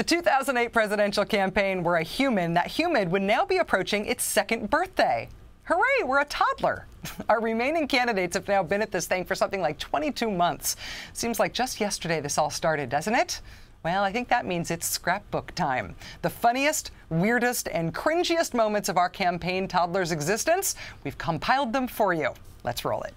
The 2008 presidential campaign were a human. That human would now be approaching its second birthday. Hooray, we're a toddler. Our remaining candidates have now been at this thing for something like 22 months. Seems like just yesterday this all started, doesn't it? Well, I think that means it's scrapbook time. The funniest, weirdest, and cringiest moments of our campaign toddler's existence, we've compiled them for you. Let's roll it.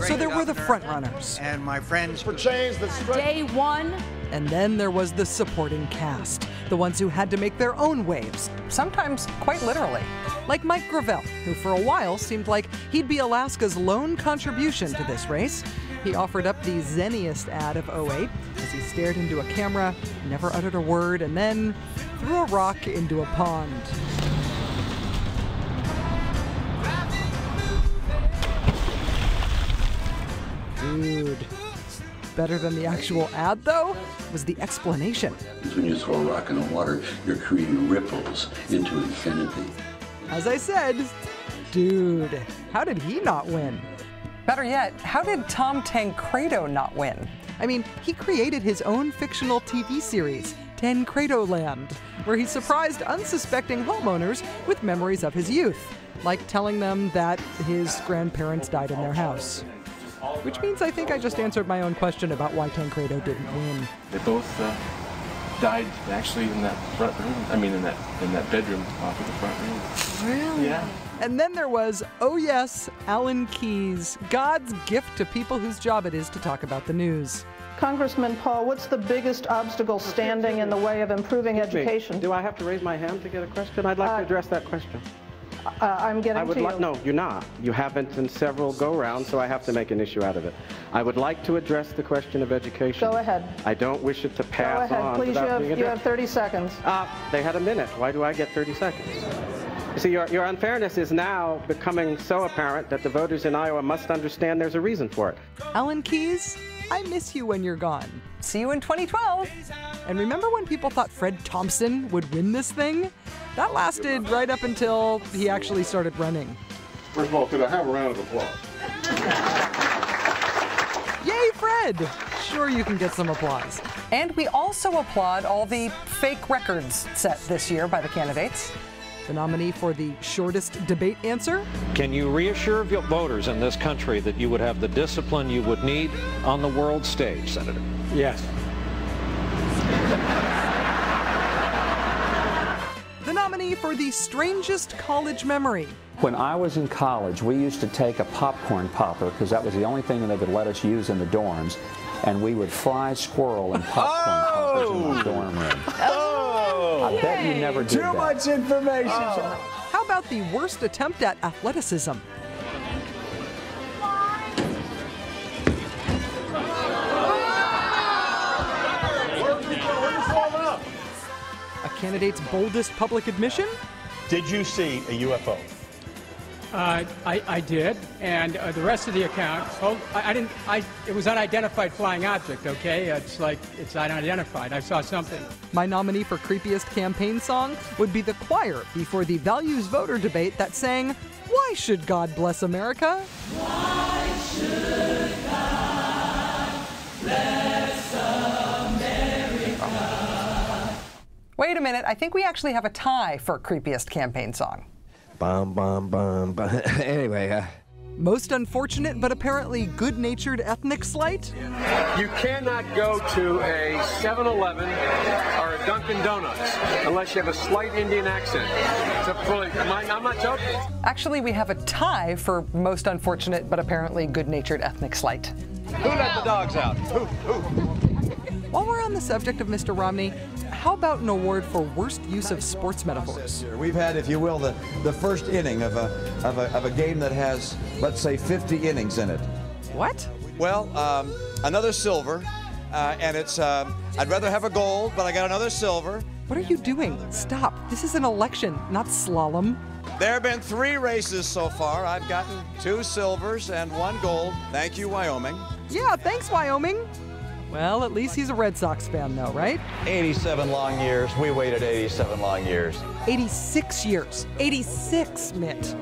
So there were the front runners. And my friends for change that's Day one. And then there was the supporting cast, the ones who had to make their own waves. Sometimes quite literally. Like Mike Gravel, who for a while seemed like he'd be Alaska's lone contribution to this race. He offered up the zeniest ad of '08 as he stared into a camera, never uttered a word, and then threw a rock into a pond. Dude. Better than the actual ad, though, was the explanation. When you throw a rock in the water, you're creating ripples into infinity. As I said, dude, how did he not win? Better yet, how did Tom Tancredo not win? I mean, he created his own fictional TV series, Tancredo Land, where he surprised unsuspecting homeowners with memories of his youth, like telling them that his grandparents died in their house. Which means I think I just answered my own question about why Tancredo didn't win. They both died actually in that front room. I mean, in that bedroom off of the front room. Really? Yeah. And then there was, oh yes, Alan Keyes, God's gift to people whose job it is to talk about the news. Congressman Paul, what's the biggest obstacle standing in the way of improving education? Do I have to raise my hand to get a question? I'd like to address that question. I'm getting to you. No, you're not. You haven't in several go-rounds, so I have to make an issue out of it. I would like to address the question of education. Go ahead. I don't wish it to pass Go ahead, on please. without being You addressed. have 30 seconds. They had a minute. Why do I get 30 seconds? You see, your unfairness is now becoming so apparent that the voters in Iowa must understand there's a reason for it. Alan Keyes, I miss you when you're gone. See you in 2012. And remember when people thought Fred Thompson would win this thing? That lasted right up until he actually started running. First of all, could I have a round of applause? Yay, Fred! Sure, you can get some applause. And we also applaud all the fake records set this year by the candidates. The nominee for the shortest debate answer? Can you reassure voters in this country that you would have the discipline you would need on the world stage, Senator? Yes. The nominee for the strangest college memory. When I was in college, we used to take a popcorn popper, because that was the only thing that they would let us use in the dorms, and we would fry squirrel and popcorn poppers in the dorm room. I bet you never did that. Too much information. How about the worst attempt at athleticism? A candidate's boldest public admission? Did you see a UFO? I did, and the rest of the account, I didn't, it was unidentified flying object, okay? It's like, it's unidentified. I saw something. My nominee for creepiest campaign song would be the choir before the values voter debate that sang, "Why should God bless America?" Why should God bless America? Wait a minute, I think we actually have a tie for creepiest campaign song. Bum, bum, bum, bum. Anyway, Most unfortunate but apparently good-natured ethnic slight? You cannot go to a 7-Eleven or a Dunkin' Donuts unless you have a slight Indian accent. I'm not joking. Actually, we have a tie for most unfortunate but apparently good-natured ethnic slight. Who let the dogs out? Who? While we're on the subject of Mr. Romney, how about an award for worst use of sports metaphors? we've had, if you will, the first inning of a game that has, let's say, 50 innings in it. What? Well, another silver, and it's, I'd rather have a gold, but I got another silver. What are you doing? Stop. This is an election, not slalom. There have been 3 races so far. I've gotten 2 silvers and 1 gold. Thank you, Wyoming. Yeah, thanks, Wyoming. Well, at least he's a Red Sox fan, though, right? 87 long years. We waited 87 long years. 86 years. 86, Mitt.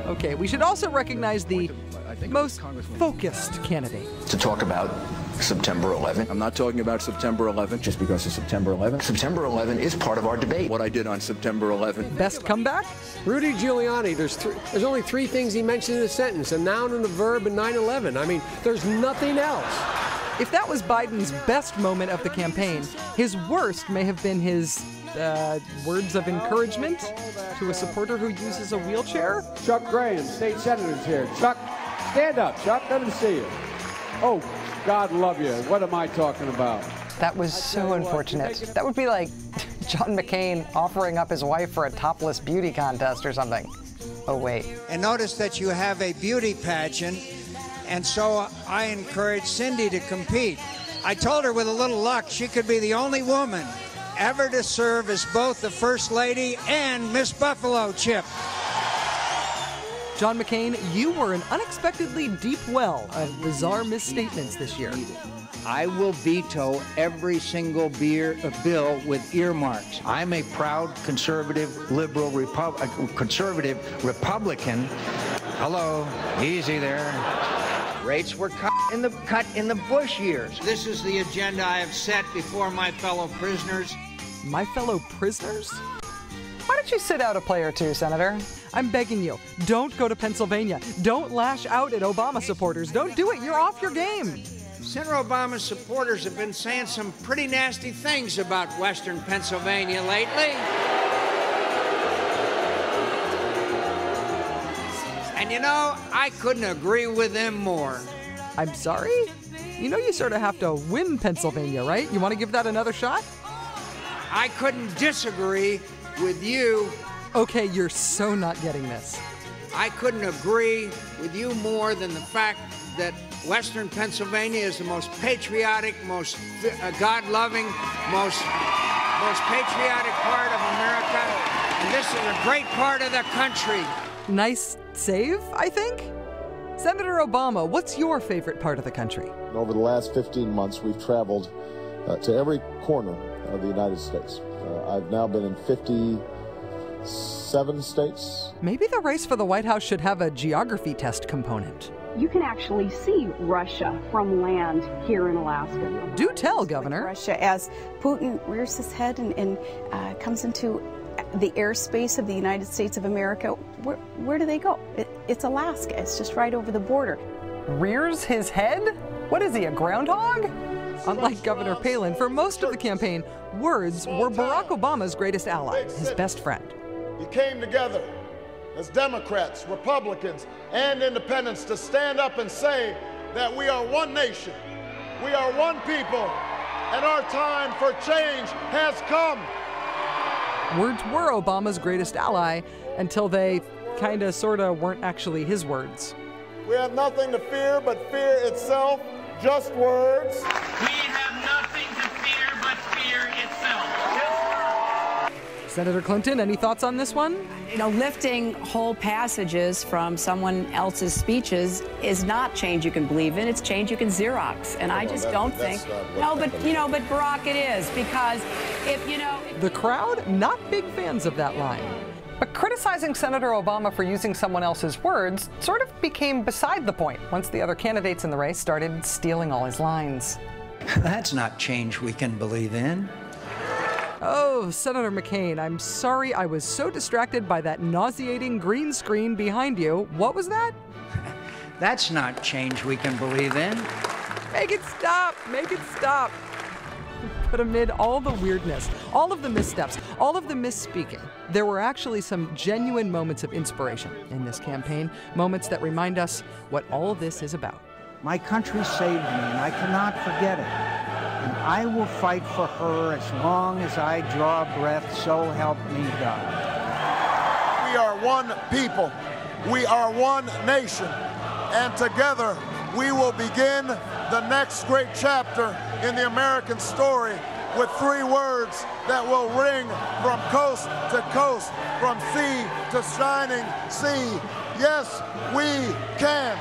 Okay, we should also recognize the most focused candidate. To talk about September 11th. I'm not talking about September 11th just because of September 11th. September 11th is part of our debate. What I did on September 11th. Best comeback? Rudy Giuliani, there's only 3 things he mentioned in a sentence, a noun and a verb and 9/11. I mean, there's nothing else. If that was Biden's best moment of the campaign, his worst may have been his words of encouragement to a supporter who uses a wheelchair. Chuck Graham, state senator's here. Chuck, stand up. Chuck, good to see you. Oh, God love you. What am I talking about? That was so unfortunate. That would be like John McCain offering up his wife for a topless beauty contest or something. Oh, wait. And notice that you have a beauty pageant, and so I encouraged Cindy to compete. I told her with a little luck she could be the only woman ever to serve as both the First Lady and Miss Buffalo Chip. John McCain, you were an unexpectedly deep well of bizarre misstatements this year. I will veto every single bill with earmarks. I'm a proud conservative, liberal, conservative Republican. Hello, easy there. Rates were cut in the Bush years. This is the agenda I have set before my fellow prisoners. My fellow prisoners? Why don't you sit out a play or two, Senator? I'm begging you, don't go to Pennsylvania. Don't lash out at Obama supporters. Don't do it. You're off your game. Senator Obama's supporters have been saying some pretty nasty things about Western Pennsylvania lately. And you know, I couldn't agree with them more. I'm sorry? You know you sort of have to win Pennsylvania, right? You want to give that another shot? I couldn't disagree with you. Okay, you're so not getting this. I couldn't agree with you more than the fact that Western Pennsylvania is the most patriotic, most God-loving, most patriotic part of America, and this is a great part of the country. Nice save, I think? Senator Obama, what's your favorite part of the country? Over the last 15 months, we've traveled to every corner of the United States. I've now been in 57 states. Maybe the race for the White House should have a geography test component. You can actually see Russia from land here in Alaska. Do tell, Governor. Russia, as Putin rears his head and comes into the airspace of the United States of America, where do they go? It's Alaska. It's just right over the border. Rears his head? What is he, a groundhog? Unlike Governor Palin, for most of the campaign, words were Barack Obama's greatest ally, his best friend. You came together as Democrats, Republicans, and independents to stand up and say that we are one nation, we are one people, and our time for change has come. Words were Obama's greatest ally until they kinda sorta weren't actually his words. We have nothing to fear but fear itself, just words. We have nothing to fear but fear itself. Senator Clinton, any thoughts on this one? You know, lifting whole passages from someone else's speeches is not change you can believe in, it's change you can Xerox. And I just don't think, no, but Barack, it is, because if, you know. The crowd, not big fans of that line. But criticizing Senator Obama for using someone else's words sort of became beside the point once the other candidates in the race started stealing all his lines. That's not change we can believe in. Oh, Senator McCain, I'm sorry I was so distracted by that nauseating green screen behind you. What was that? That's not change we can believe in. Make it stop! Make it stop! But amid all the weirdness, all of the missteps, all of the misspeaking, there were actually some genuine moments of inspiration in this campaign, moments that remind us what all of this is about. My country saved me, and I cannot forget it. And I will fight for her as long as I draw breath, so help me God. We are one people. We are one nation. And together we will begin the next great chapter in the American story with 3 words that will ring from coast to coast, from sea to shining sea. Yes, we can.